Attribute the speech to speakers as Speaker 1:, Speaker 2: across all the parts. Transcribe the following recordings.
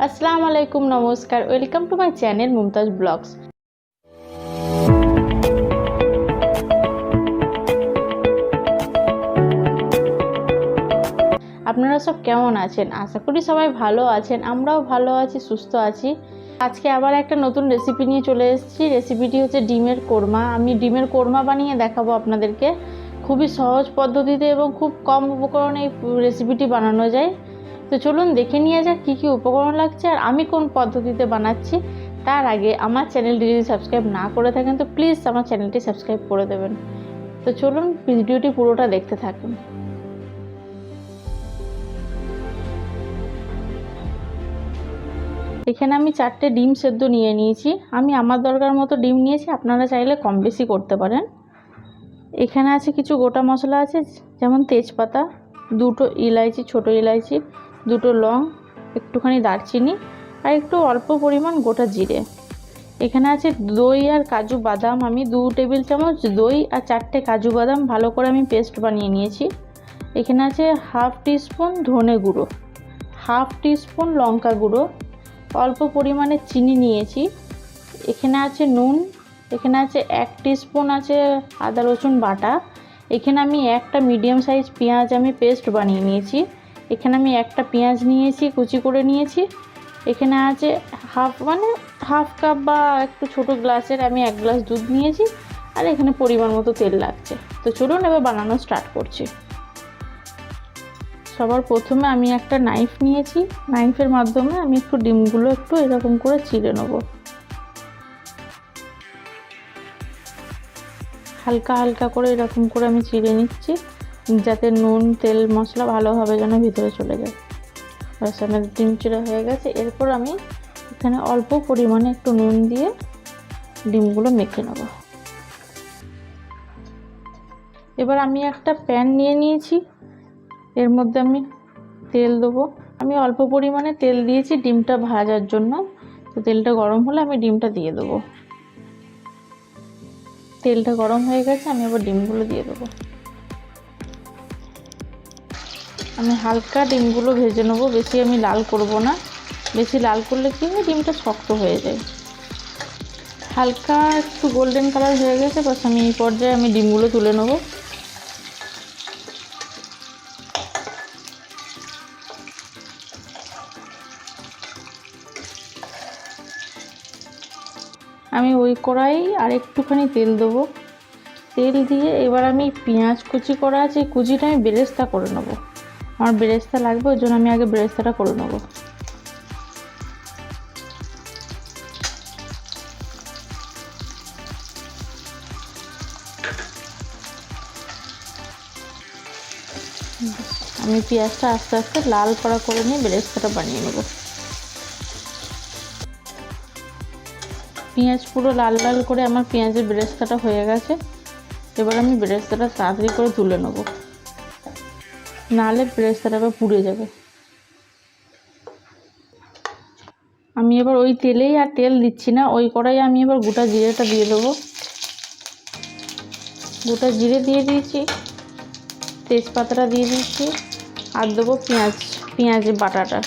Speaker 1: আসসালামু আলাইকুম, নমস্কার। Welcome to my channel Mumtaz blogs. আপনারা সব কেমন আছেন? আশা করি সবাই ভালো আছেন। আমরাও ভালো আছি, সুস্থ আছি। আজকে আবার একটা নতুন রেসিপি নিয়ে চলে এসেছি। রেসিপিটি হচ্ছে ডিমের কোরমা। আমি ডিমের কোরমা বানিয়ে দেখাবো আপনাদেরকে। খুবই সহজ পদ্ধতিতে এবং খুব কম উপকরণে এই রেসিপিটি বানানো যায়। তো চলুন দেখে নিয়ে যাক কী কী উপকরণ লাগছে আর আমি কোন পদ্ধতিতে বানাচ্ছি। তার আগে আমার চ্যানেলটি যদি সাবস্ক্রাইব না করে থাকেন তো প্লিজ আমার চ্যানেলটি সাবস্ক্রাইব করে দেবেন। তো চলুন ভিডিওটি পুরোটা দেখতে থাকুন। এখানে আমি 4টে ডিম সেদ্ধ নিয়ে নিয়েছি। আমি আমার দরকার মতো ডিম নিয়েছি, আপনারা চাইলে কম বেশি করতে পারেন। এখানে আছে কিছু গোটা মশলা আছে, যেমন তেজপাতা, 2টো ইলাইচি, ছোটো ইলাইচি, 2টো লং, একটুখানি দারচিনি আর একটু অল্প পরিমাণ গোটা জিরে। এখানে আছে দই আর কাজু বাদাম। আমি 2 টেবিল চামচ দই আর 4টে কাজু বাদাম ভালো করে আমি পেস্ট বানিয়ে নিয়েছি। এখানে আছে হাফ টিস্পুন ধনে গুঁড়ো, হাফ টিস্পুন লঙ্কা গুঁড়ো, অল্প পরিমাণে চিনি নিয়েছি। এখানে আছে নুন। এখানে আছে 1 টিস্পুন আছে আদা রসুন বাটা। এখানে আমি একটা মিডিয়াম সাইজ পেঁয়াজ আমি পেস্ট বানিয়ে নিয়েছি। এখানে আমি একটা পেঁয়াজ নিয়েছি, কুচি করে নিয়েছি। এখানে আছে হাফ কাপ বা একটু ছোটো গ্লাসের আমি 1 গ্লাস দুধ নিয়েছি। আর এখানে পরিমাণ মতো তেল লাগছে। তো চলুন এবার বানানো স্টার্ট করছি। সবার প্রথমে আমি একটা নাইফ নিয়েছি। নাইফের মাধ্যমে আমি একটু ডিমগুলো একটু এরকম করে চিড়ে নেব। হালকা হালকা করে এরকম করে আমি চিড়ে নিচ্ছি, যাতে নুন তেল মশলা ভালোভাবে যেন ভিতরে চলে যায়। ব্যাস আমার ডিম চিড়া হয়ে গেছে। এরপর আমি এখানে অল্প পরিমাণে একটু নুন দিয়ে ডিমগুলো মেখে নেব। এবার আমি একটা প্যান নিয়ে নিয়েছি, এর মধ্যে আমি তেল দেবো। আমি অল্প পরিমাণে তেল দিয়েছি ডিমটা ভাজার জন্য। তো তেলটা গরম হলে আমি ডিমটা দিয়ে দেবো। তেলটা গরম হয়ে গেছে, আমি আবার ডিমগুলো দিয়ে দেবো। আমি হালকা ডিমগুলো ভেজে নেবো, বেশি আমি লাল করব না। বেশি লাল করলে কি হয়, ডিমটা শক্ত হয়ে যায়। হালকা একটু গোল্ডেন কালার হয়ে গেছে, বাস আমি এই পর্যায়ে আমি ডিমগুলো তুলে নেবো। আমি ওই কড়াই আর একটুখানি তেল দেবো। তেল দিয়ে এবার আমি পেঁয়াজ কুচি করা আছে, এই কুচিটা আমি বেরেস্তা করে নেবো। আমার বেরেস্তা লাগবে, ওই জন্য আমি আগে বেরেস্তাটা করে নেবো। আমি পেঁয়াজটা আস্তে আস্তে লাল করা করে নিয়ে বেরেস্তাটা বানিয়ে নেব। পেঁয়াজ পুরো লাল লাল করে আমার পেঁয়াজের বেরেস্তাটা হয়ে গেছে। এবার আমি বেরেস্তাটা তাড়াতাড়ি করে তুলে নেব, নাহলে বেরেস্তাটা আবার পুড়ে যাবে। আমি এবার ওই তেলেই আর তেল দিচ্ছি না, ওই কড়াইয়ে আমি এবার গোটা জিরেটা দিয়ে দেবো। গোটা জিরে দিয়ে দিয়েছি, তেজপাতাটা দিয়ে দিচ্ছি আর দেবো পেঁয়াজের বাটাটা।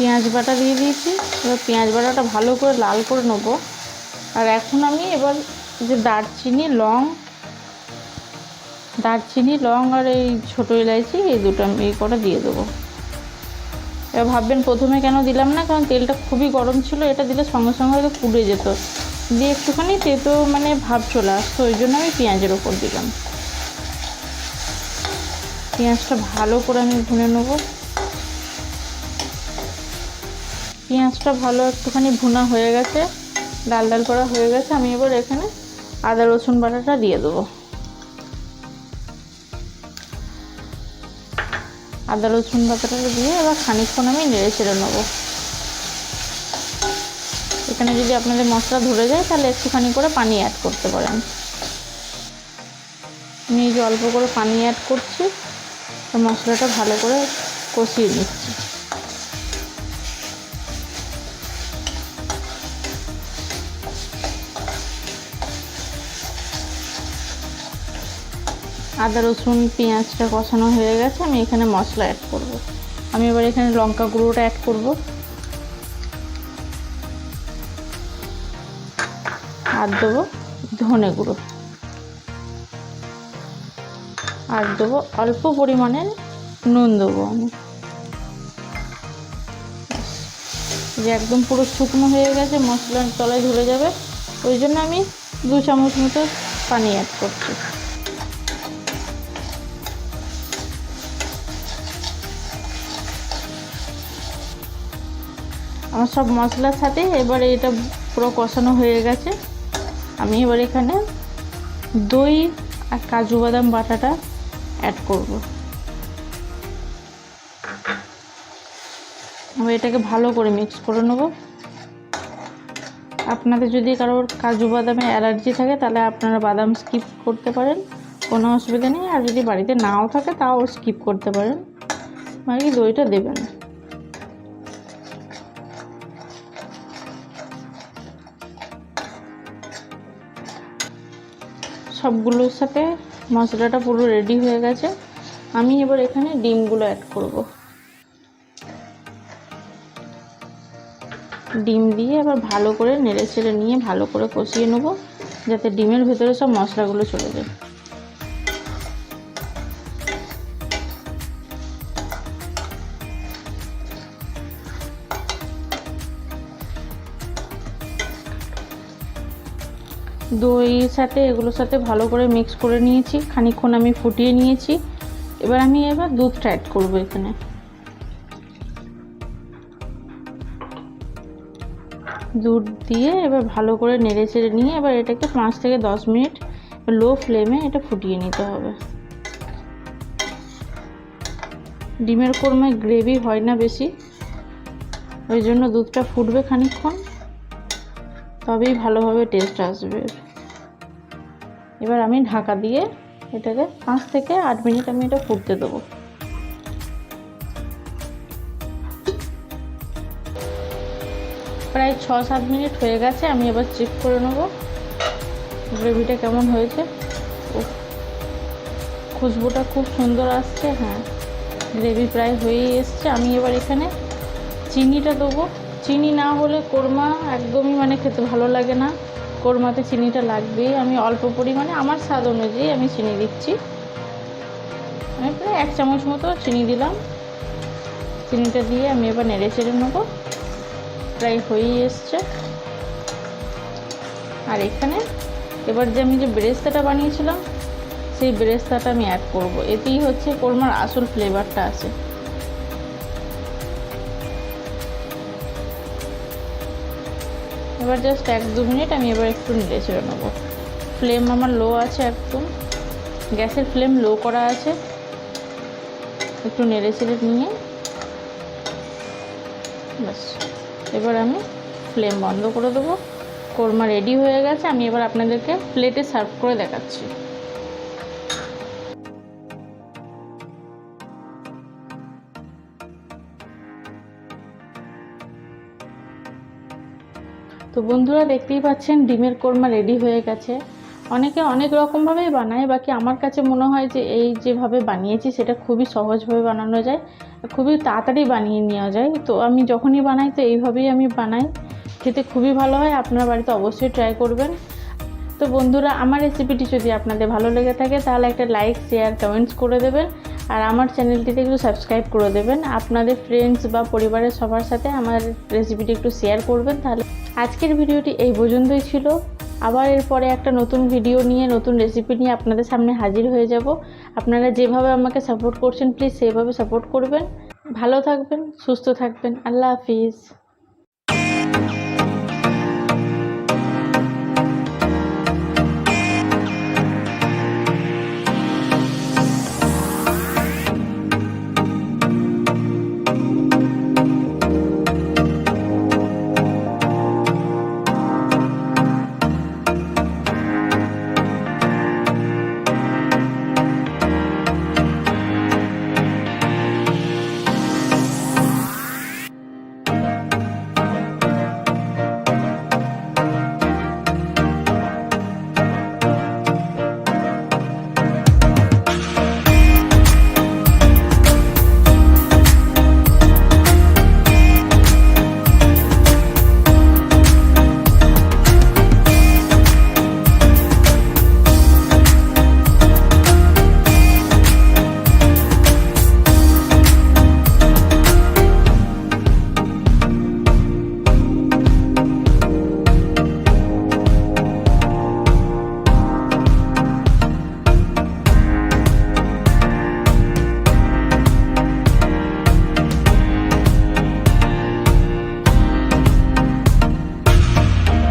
Speaker 1: পেঁয়াজ বাটা দিয়ে দিয়েছি। এবার পেঁয়াজ বাটাটা ভালো করে লাল করে নেব। আর এখন আমি এবার যে দারচিনি লং আর এই ছোটো ইলাইচি, এই দুটো আমি এই কটা দিয়ে দেবো। এবার ভাববেন প্রথমে কেন দিলাম না, কারণ তেলটা খুবই গরম ছিল। এটা দিলে সঙ্গে সঙ্গে হয়তো পুড়ে যেত, দিয়ে একটুখানি তেতো ভাব চলে আসতো, ওই জন্য আমি পেঁয়াজের ওপর দিলাম। পেঁয়াজটা ভালো করে আমি ভুনে নেব। পেঁয়াজটা ভালো একটুখানি ভুনা হয়ে গেছে, লাল লাল করা হয়ে গেছে। আমি এবার এখানে আদা রসুন বাটাটা দিয়ে দেবো। আদা রসুন বাটাটা দিয়ে এবার খানিকক্ষণ আমি নেড়ে ছেড়ে নেবো। এখানে যদি আপনাদের মশলা ধরে যায় তাহলে একটুখানি করে পানি অ্যাড করতে পারেন। আমি এই যে অল্প করে পানি অ্যাড করছি। মশলাটা ভালো করে কষিয়ে নিচ্ছি। আদা রসুন পেঁয়াজটা কষানো হয়ে গেছে, আমি এখানে মশলা অ্যাড করব। আমি এবার এখানে লঙ্কা গুঁড়োটা অ্যাড করব, আর দেবো ধনে গুঁড়ো, আর দেবো অল্প পরিমাণে নুন দেবো আমি। যে একদম পুরো শুকনো হয়ে গেছে, মশলার তলায় ধরে যাবে, ওই জন্য আমি 2 চামচ মতো পানি অ্যাড করছি। আমার সব মশলার সাথে এবারে এটা পুরো কষানো হয়ে গেছে। আমি এবার এখানে দই আর কাজু বাদাম বাটাটা অ্যাড করব। আমি এটাকে ভালো করে মিক্স করে নেব। আপনাদের যদি কারোর কাজু বাদামে অ্যালার্জি থাকে তাহলে আপনারা বাদাম স্কিপ করতে পারেন, কোনো অসুবিধা নেই। আর যদি বাড়িতে নাও থাকে তাও স্কিপ করতে পারেন, বাকি দইটা দেবেন। সবগুলোর সাথে মশলাটা পুরো রেডি হয়ে গেছে। আমি এবার এখানে ডিমগুলো অ্যাড করব। ডিম দিয়ে আবার ভালো করে নেড়ে চেড়ে নিয়ে ভালো করে কষিয়ে নেব, যাতে ডিমের ভেতরে সব মশলাগুলো চলে যায়। দইয়ের সাথে এগুলোর সাথে ভালো করে মিক্স করে নিয়েছি, খানিকক্ষণ আমি ফুটিয়ে নিয়েছি। এবার দুধটা অ্যাড করব এখানে। দুধ দিয়ে এবার ভালো করে নেড়ে চেড়ে নিয়ে এবার এটাকে 5 থেকে 10 মিনিট লো ফ্লেমে এটা ফুটিয়ে নিতে হবে। ডিমের কোরমায় গ্রেভি হয় না বেশি, ওই জন্য দুধটা ফুটবে খানিকক্ষণ, তবেই ভালোভাবে টেস্ট আসবে। এবার আমি ঢাকা দিয়ে এটাকে 5 থেকে 8 মিনিট আমি এটা ফুটতে দেবো। প্রায় 6-7 মিনিট হয়ে গেছে, আমি এবার চেক করে নেব গ্রেভিটা কেমন হয়েছে। খুশবুটা খুব সুন্দর আসছে। হ্যাঁ, গ্রেভি প্রায় হয়েই এসছে। আমি এবার এখানে চিনিটা দেবো। চিনি না হলে কোরমা একদমই খেতে ভালো লাগে না, কোরমাতে চিনিটা লাগবেই। আমি অল্প পরিমাণে আমার স্বাদ অনুযায়ী আমি চিনি দিচ্ছি। আমি প্রায় 1 চামচ মতো চিনি দিলাম। চিনিটা দিয়ে আমি এবার নেড়ে চেড়ে নেবো। প্রায় হয়েই এসছে। আর এখানে এবার আমি যে বেরেস্তাটা বানিয়েছিলাম সেই বেরেস্তাটা আমি অ্যাড করব। এতেই হচ্ছে কোরমার আসল ফ্লেভারটা আসে। এবার জাস্ট 1-2 মিনিট আমি এবার একটু নেড়ে চেড়ে নেবো। ফ্লেম আমার লো আছে, একদম গ্যাসের ফ্লেম লো করা আছে। একটু নেড়ে চেড়ে নিয়ে ব্যাস এবার আমি ফ্লেম বন্ধ করে দেবো। কোরমা রেডি হয়ে গেছে। আমি এবার আপনাদেরকে প্লেটে সার্ভ করে দেখাচ্ছি। তো বন্ধুরা, দেখতেই পাচ্ছেন ডিমের কোরমা রেডি হয়ে গেছে। অনেকে অনেক রকমভাবেই বানায়, বাকি আমার কাছে মনে হয় যে এই যেভাবে বানিয়েছি সেটা খুবই সহজভাবে বানানো যায়, খুবই তাড়াতাড়ি বানিয়ে নেওয়া যায়। তো আমি যখনই বানাই তো এইভাবেই আমি বানাই, খেতে খুবই ভালো হয়। আপনার বাড়িতে অবশ্যই ট্রাই করবেন। তো বন্ধুরা, আমার রেসিপিটি যদি আপনাদের ভালো লেগে থাকে তাহলে একটা লাইক, শেয়ার, কমেন্টস করে দেবেন। আর আমার চ্যানেলটিতে একটু সাবস্ক্রাইব করে দেবেন। আপনাদের ফ্রেন্ডস বা পরিবারের সবার সাথে আমার রেসিপিটি একটু শেয়ার করবেন। তাহলে আজকের ভিডিওটি এই পর্যন্তই ছিল। আবার এরপরে একটা নতুন ভিডিও নিয়ে, নতুন রেসিপি নিয়ে আপনাদের সামনে হাজির হয়ে যাব। আপনারা যেভাবে আমাকে সাপোর্ট করছেন প্লিজ সেইভাবে সাপোর্ট করবেন। ভালো থাকবেন, সুস্থ থাকবেন। আল্লাহ হাফিজ।